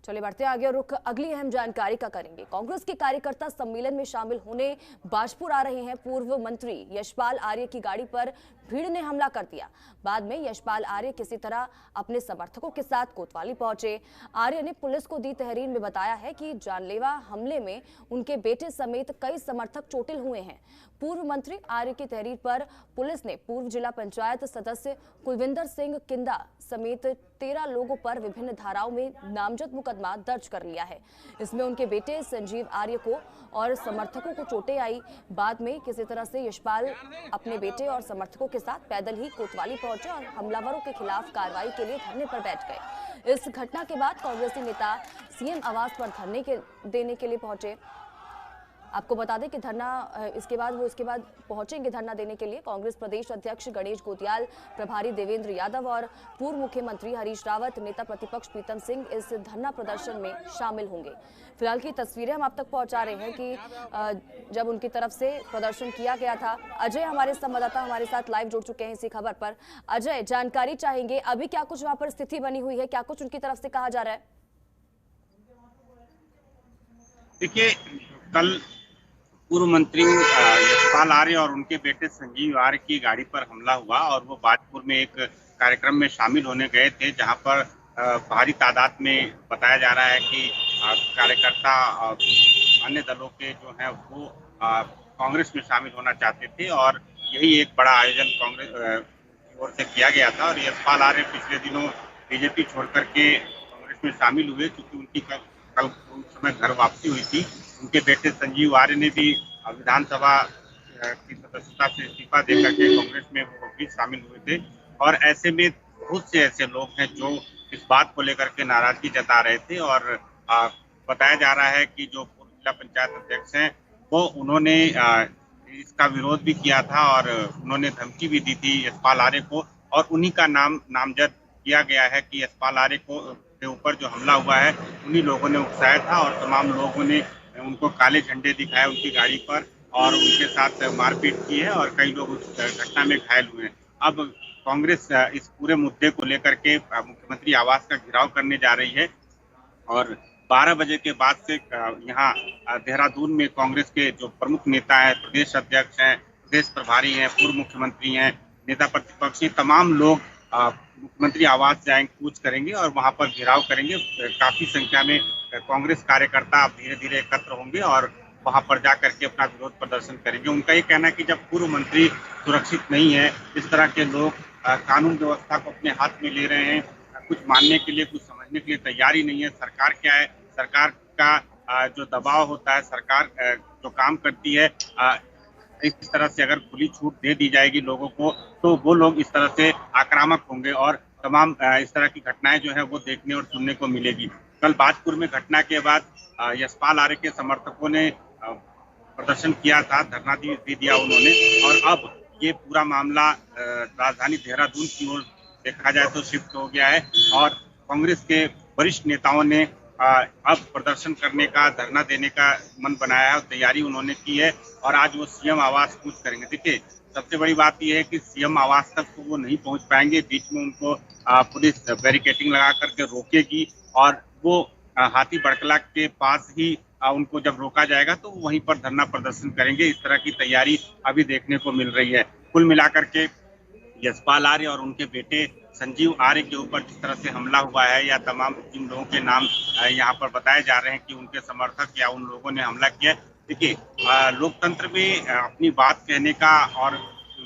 चलिए बढ़ते आगे और रुख अगली अहम जानकारी का करेंगे। कांग्रेस के कार्यकर्ता सम्मेलन में शामिल होने बाजपुर आ रहे हैं। पूर्व मंत्री यशपाल आर्य की गाड़ी पर भीड़ ने हमला कर दिया। बाद में यशपाल आर्य किसी तरह अपने समर्थकों के साथ कोतवाली पहुंचे। आर्य ने पुलिस को दी तहरीर में बताया है कि जानलेवा हमले में उनके बेटे समेत कई समर्थक चोटिल हुए हैं। पूर्व मंत्री आर्य की तहरीर पर पुलिस ने पूर्व जिला पंचायत सदस्य कुलविंदर सिंह किंदा समेत 13 लोगों पर विभिन्न धाराओं में नामजद मुकदमा दर्ज कर लिया है। इसमें उनके बेटे संजीव आर्य को और समर्थकों को चोटें आई। बाद में किसी तरह से यशपाल अपने बेटे और समर्थकों के साथ पैदल ही कोतवाली पहुंचे और हमलावरों के खिलाफ कार्रवाई के लिए धरने पर बैठ गए। इस घटना के बाद कांग्रेसी नेता सीएम आवास पर धरने देने के लिए पहुंचे। आपको बता दें कि इसके बाद पहुंचेंगे धरना देने के लिए। कांग्रेस प्रदेश अध्यक्ष गणेश गोतियाल, प्रभारी देवेंद्र यादव और पूर्व मुख्यमंत्री हरीश रावत, नेता प्रतिपक्ष प्रीतम सिंह इस धरना प्रदर्शन में शामिल होंगे। फिलहाल की तस्वीरें हम आप तक पहुंचा रहे हैं कि जब उनकी तरफ से प्रदर्शन किया गया था। अजय हमारे संवाददाता हमारे साथ लाइव जुड़ चुके हैं इसी खबर पर। अजय, जानकारी चाहेंगे, अभी क्या कुछ वहां पर स्थिति बनी हुई है, क्या कुछ उनकी तरफ से कहा जा रहा है? देखिए, कल पूर्व मंत्री यशपाल आर्य और उनके बेटे संजीव आर्य की गाड़ी पर हमला हुआ और वो बाजपुर में एक कार्यक्रम में शामिल होने गए थे, जहां पर भारी तादाद में बताया जा रहा है कि कार्यकर्ता अन्य दलों के जो हैं वो कांग्रेस में शामिल होना चाहते थे और यही एक बड़ा आयोजन कांग्रेस की ओर से किया गया था। और यशपाल आर्य पिछले दिनों बीजेपी छोड़ करके कांग्रेस में शामिल हुए, क्योंकि उनकी कल उस समय घर वापसी हुई थी। उनके बेटे संजीव आर्य ने भी विधानसभा की सदस्यता से इस्तीफा देकर के कांग्रेस में वो भी शामिल हुए थे। और ऐसे में बहुत से ऐसे लोग हैं जो इस बात को लेकर के नाराजगी जता रहे थे और बताया जा रहा है कि जो पूर्व जिला पंचायत अध्यक्ष हैं वो उन्होंने इसका विरोध भी किया था और उन्होंने धमकी भी दी थी यशपाल आर्य को, और उन्हीं का नामजद किया गया है कि यशपाल आर्य के ऊपर जो हमला हुआ है उन्हीं लोगों ने उकसाया था और तमाम लोगों ने उनको काले झंडे दिखाए उनकी गाड़ी पर और उनके साथ मारपीट की है और कई लोग उस घटना में घायल हुए हैं। अब कांग्रेस इस पूरे मुद्दे को लेकर के मुख्यमंत्री आवास का घेराव करने जा रही है और 12 बजे के बाद से यहाँ देहरादून में कांग्रेस के जो प्रमुख नेता हैं, प्रदेश अध्यक्ष हैं, प्रदेश प्रभारी हैं, पूर्व मुख्यमंत्री हैं, नेता प्रतिपक्ष हैं, तमाम लोग मुख्यमंत्री आवास जाएंगे, कूच करेंगे और वहां पर घेराव करेंगे। काफी संख्या में कांग्रेस कार्यकर्ता अब धीरे धीरे एकत्र होंगे और वहां पर जाकर के अपना विरोध प्रदर्शन करेंगे। उनका ये कहना है कि जब पूर्व मंत्री सुरक्षित नहीं है, इस तरह के लोग कानून व्यवस्था को अपने हाथ में ले रहे हैं, कुछ मानने के लिए, कुछ समझने के लिए तैयार ही नहीं है। सरकार क्या है, सरकार का जो दबाव होता है, सरकार जो काम करती है, इस तरह से अगर खुली छूट दे दी जाएगी लोगों को तो वो लोग इस तरह से आक्रामक होंगे और तमाम इस तरह की घटनाएं जो है वो देखने और सुनने को मिलेगी। कल बाजपुर में घटना के बाद यशपाल आर्य के समर्थकों ने प्रदर्शन किया था, धरना भी दिया उन्होंने, और अब ये पूरा मामला राजधानी देहरादून की ओर देखा जाए तो शिफ्ट हो गया है और कांग्रेस के वरिष्ठ नेताओं ने अब प्रदर्शन करने का, धरना देने का मन बनाया है और तैयारी उन्होंने की है और आज वो सीएम आवास कूच करेंगे। देखिए, सबसे बड़ी बात यह है कि सीएम आवास तक तो वो नहीं पहुंच पाएंगे, बीच में उनको पुलिस बैरिकेडिंग लगा करके रोकेगी और वो हाथी बड़कला के पास ही उनको जब रोका जाएगा तो वहीं पर धरना प्रदर्शन करेंगे। इस तरह की तैयारी अभी देखने को मिल रही है। कुल मिलाकर के यशपाल आर्य और उनके बेटे संजीव आर्य के ऊपर जिस तरह से हमला हुआ है या तमाम जिन लोगों के नाम यहाँ पर बताए जा रहे हैं कि उनके समर्थक या उन लोगों ने हमला किया, देखिए लोकतंत्र में अपनी बात कहने का और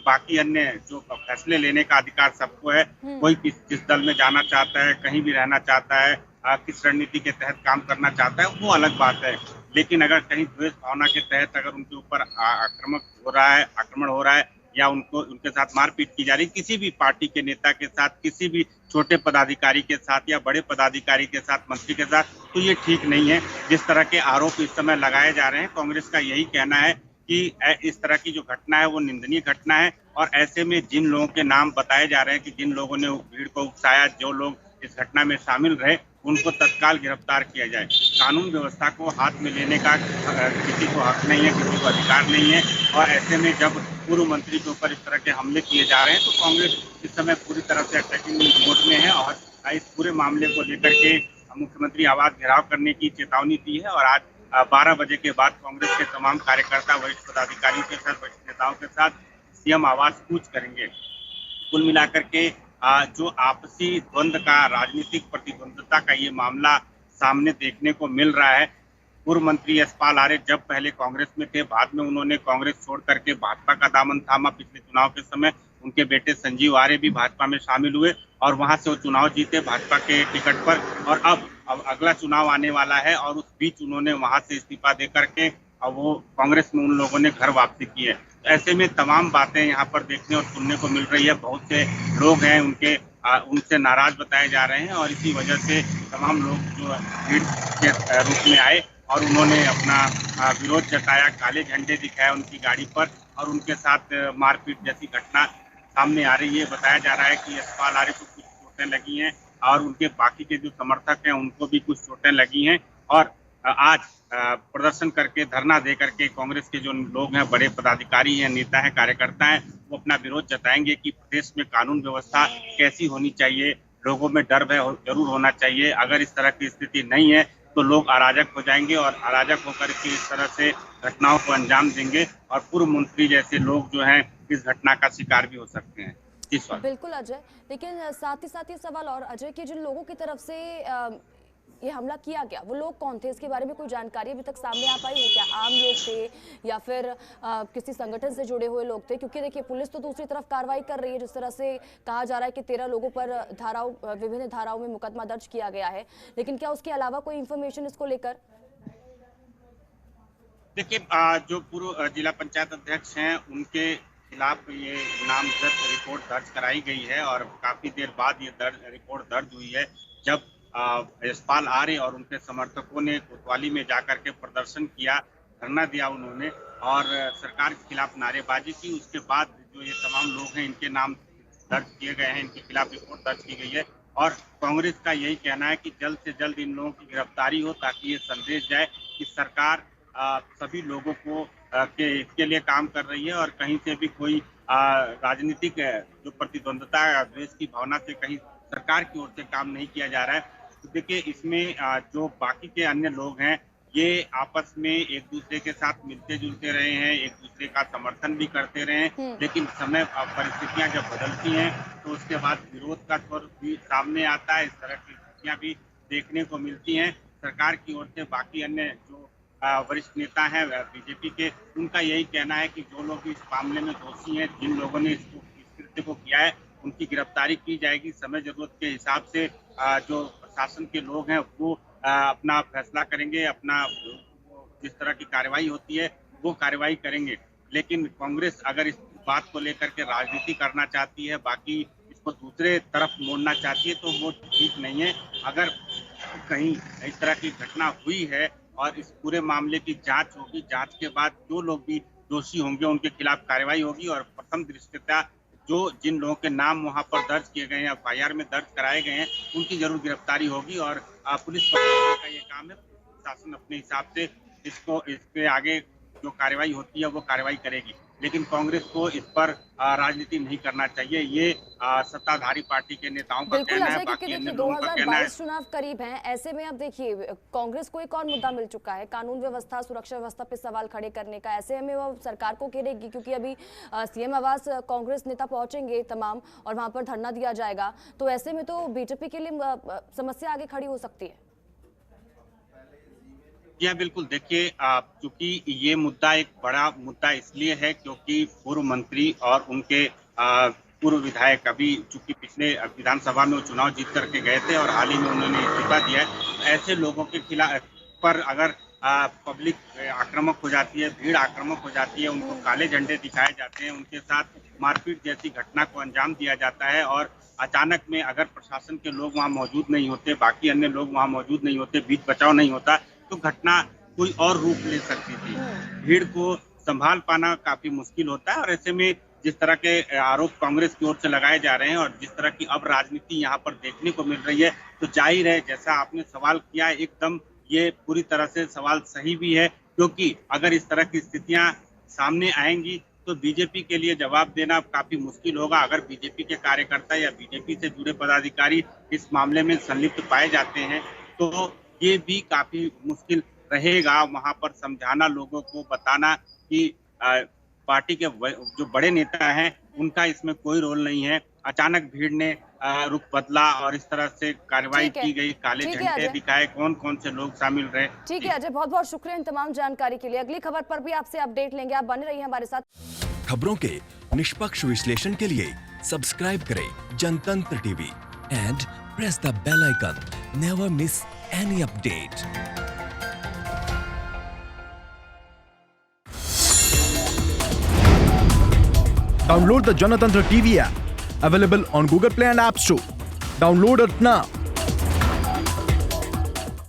बाकी अन्य जो फैसले लेने का अधिकार सबको है। कोई किस दल में जाना चाहता है, कहीं भी रहना चाहता है, किस रणनीति के तहत काम करना चाहता है, वो अलग बात है। लेकिन अगर कहीं द्वेष भावना के तहत अगर उनके ऊपर आक्रमण हो रहा है या उनके साथ मारपीट की जा रही, किसी भी पार्टी के नेता के साथ, किसी भी छोटे पदाधिकारी के साथ या बड़े पदाधिकारी के साथ, मंत्री के साथ, तो ये ठीक नहीं है। जिस तरह के आरोप इस समय लगाए जा रहे हैं, कांग्रेस का यही कहना है कि इस तरह की जो घटना है वो निंदनीय घटना है और ऐसे में जिन लोगों के नाम बताए जा रहे हैं कि जिन लोगों ने भीड़ को उकसाया, जो लोग इस घटना में शामिल रहे, उनको तत्काल गिरफ्तार किया जाए। कानून व्यवस्था को हाथ में लेने का किसी को हक नहीं है, किसी को अधिकार नहीं है और ऐसे में जब पूर्व मंत्री के ऊपर इस तरह के हमले किए जा रहे हैं तो कांग्रेस इस समय पूरी तरह से अटैकिंग मोड में है और इस पूरे मामले को लेकर के मुख्यमंत्री आवास घेराव करने की चेतावनी दी है और आज 12 बजे के बाद कांग्रेस के तमाम कार्यकर्ता वरिष्ठ पदाधिकारियों के साथ, वरिष्ठ नेताओं के साथ सीएम आवास कूच करेंगे। कुल मिलाकर के जो आपसी द्वंद्व का, राजनीतिक प्रतिद्वंद्विता का ये मामला सामने देखने को मिल रहा है। पूर्व मंत्री यशपाल आर्य जब पहले कांग्रेस में थे, बाद में उन्होंने कांग्रेस छोड़ करके भाजपा का दामन थामा। पिछले चुनाव के समय उनके बेटे संजीव आर्य भी भाजपा में शामिल हुए और वहां से वो चुनाव जीते भाजपा के टिकट पर। और अब अगला चुनाव आने वाला है और उस बीच उन्होंने वहां से इस्तीफा दे करके अब वो कांग्रेस में उन लोगों ने घर वापसी की है। ऐसे में तमाम बातें यहाँ पर देखने और सुनने को मिल रही है। बहुत से लोग हैं उनसे नाराज बताए जा रहे हैं और इसी वजह से तमाम लोग जो भीड़ के रूप में आए और उन्होंने अपना विरोध जताया, काले झंडे दिखाए उनकी गाड़ी पर और उनके साथ मारपीट जैसी घटना सामने आ रही है। बताया जा रहा है कि यशपाल आर्य को कुछ चोटें लगी हैं और उनके बाकी के जो समर्थक हैं उनको भी कुछ चोटें लगी हैं और आज प्रदर्शन करके, धरना दे करके कांग्रेस के जो लोग हैं, बड़े पदाधिकारी हैं, नेता हैं, कार्यकर्ता हैं, वो अपना विरोध जताएंगे कि प्रदेश में कानून व्यवस्था कैसी होनी चाहिए, लोगों में डर भय जरूर होना चाहिए। अगर इस तरह की स्थिति नहीं है तो लोग अराजक हो जाएंगे और अराजक होकर के इस तरह से घटनाओं को अंजाम देंगे और पूर्व मंत्री जैसे लोग जो हैं इस घटना का शिकार भी हो सकते हैं। बिल्कुल अजय, लेकिन साथ ही सवाल और अजय कि जिन लोगों की तरफ से ये हमला किया गया वो लोग कौन थे, इसके बारे में कोई जानकारी अभी तक सामने आ पाई है क्या? आम लोग थे या फिर किसी संगठन से जुड़े हुए लोग थे? क्योंकि देखिए पुलिस तो दूसरी तरफ कार्रवाई कर रही है, जिस तरह से कहा जा रहा है कि 13 लोगों पर विभिन्न धाराओं में मुकदमा दर्ज किया गया है, लेकिन क्या उसके अलावा कोई इंफॉर्मेशन इसको लेकर? देखिए, जो पूर्व जिला पंचायत अध्यक्ष हैं उनके खिलाफ ये नामजद रिपोर्ट दर्ज कराई गई है और काफी देर बाद ये रिपोर्ट दर्ज हुई है जब यशपाल आर्य और उनके समर्थकों ने कोतवाली में जाकर के प्रदर्शन किया, धरना दिया उन्होंने और सरकार के खिलाफ नारेबाजी की। उसके बाद जो ये तमाम लोग हैं इनके नाम दर्ज किए गए हैं, इनके खिलाफ रिपोर्ट दर्ज की गई है और कांग्रेस का यही कहना है कि जल्द से जल्द इन लोगों की गिरफ्तारी हो ताकि ये संदेश जाए कि सरकार सभी लोगों को के लिए काम कर रही है और कहीं से भी कोई राजनीतिक जो प्रतिद्वंद्विता, द्वेष की भावना से कहीं सरकार की ओर से काम नहीं किया जा रहा है। तो देखिए, इसमें जो बाकी के अन्य लोग हैं ये आपस में एक दूसरे के साथ मिलते जुलते रहे हैं, एक दूसरे का समर्थन भी करते रहे हैं, लेकिन समय परिस्थितियां जब बदलती हैं तो उसके बाद विरोध का स्वर भी सामने आता है। इस तरह की स्थितियां भी देखने को मिलती हैं। सरकार की ओर से बाकी अन्य जो वरिष्ठ नेता हैं बीजेपी के, उनका यही कहना है कि जो लोग इस मामले में दोषी हैं, जिन लोगों ने इस कृत्य को किया है, उनकी गिरफ्तारी की जाएगी। समय जरूरत के हिसाब से जो प्रशासन के लोग हैं वो अपना फैसला करेंगे, अपना जिस तरह की कार्रवाई होती है वो कार्रवाई करेंगे। लेकिन कांग्रेस अगर इस बात को लेकर के राजनीति करना चाहती है, बाकी इसको दूसरे तरफ मोड़ना चाहती है तो वो ठीक नहीं है। अगर कहीं इस तरह की घटना हुई है और इस पूरे मामले की जांच होगी, जांच के बाद जो लोग भी दोषी होंगे उनके खिलाफ कार्रवाई होगी और प्रथम दृष्टया जो जिन लोगों के नाम वहां पर दर्ज किए गए हैं, एफआईआर में दर्ज कराए गए हैं, उनकी जरूर गिरफ्तारी होगी और पुलिस प्रशासन का ये काम है। प्रशासन अपने हिसाब से इसके आगे जो कार्रवाई होती है वो कार्रवाई करेगी, लेकिन कांग्रेस को इस पर राजनीति नहीं करना चाहिए। ये सत्ताधारी पार्टी के नेताओं का कहना है, बाकी अन्य लोगों का कहना है। 2022 चुनाव करीब हैं, ऐसे में अब देखिए कांग्रेस को एक और मुद्दा मिल चुका है, कानून व्यवस्था, सुरक्षा व्यवस्था पे सवाल खड़े करने का। ऐसे में वो सरकार को घेरेगी क्योंकि अभी सीएम आवास कांग्रेस नेता पहुंचेंगे तमाम और वहां पर धरना दिया जाएगा, तो ऐसे में तो बीजेपी के लिए समस्या आगे खड़ी हो सकती है। जी हाँ, बिल्कुल। देखिए, चूंकि ये मुद्दा एक बड़ा मुद्दा इसलिए है क्योंकि पूर्व मंत्री और उनके पूर्व विधायक अभी चूंकि पिछले विधानसभा में वो चुनाव जीत करके गए थे और हाल ही में उन्होंने इस्तीफा दिया है। ऐसे लोगों के खिलाफ पर अगर पब्लिक आक्रामक हो जाती है, भीड़ आक्रामक हो जाती है, उनको काले झंडे दिखाए जाते हैं, उनके साथ मारपीट जैसी घटना को अंजाम दिया जाता है और अचानक में अगर प्रशासन के लोग वहाँ मौजूद नहीं होते, बाकी अन्य लोग वहाँ मौजूद नहीं होते, बीच बचाव नहीं होता, तो घटना कोई और रूप ले सकती थी। भीड़ को संभाल पाना काफी मुश्किल होता है और ऐसे में जिस तरह के आरोप कांग्रेस की ओर से लगाए जा रहे हैं और जिस तरह की अब राजनीति यहाँ पर देखने को मिल रही है, तो जाहिर है जैसा आपने सवाल किया एकदम ये पूरी तरह से सवाल सही भी है, क्योंकि अगर इस तरह की स्थितियां सामने आएंगी तो बीजेपी के लिए जवाब देना काफी मुश्किल होगा। अगर बीजेपी के कार्यकर्ता या बीजेपी से जुड़े पदाधिकारी इस मामले में संलिप्त पाए जाते हैं तो ये भी काफी मुश्किल रहेगा वहां पर समझाना, लोगों को बताना कि पार्टी के जो बड़े नेता हैं उनका इसमें कोई रोल नहीं है। अचानक भीड़ ने रुख बदला और इस तरह से कार्रवाई की गई, काले झंडे दिखाए, कौन कौन से लोग शामिल रहे। ठीक है अजय, बहुत बहुत शुक्रिया इन तमाम जानकारी के लिए। अगली खबर पर भी आपसे अपडेट लेंगे, आप बने रहिए हमारे साथ। खबरों के निष्पक्ष विश्लेषण के लिए सब्सक्राइब करें Janatantra TV and press the bell icon. Never miss any update. Download the Janatantra TV app, available on Google Play and App Store. Download it now.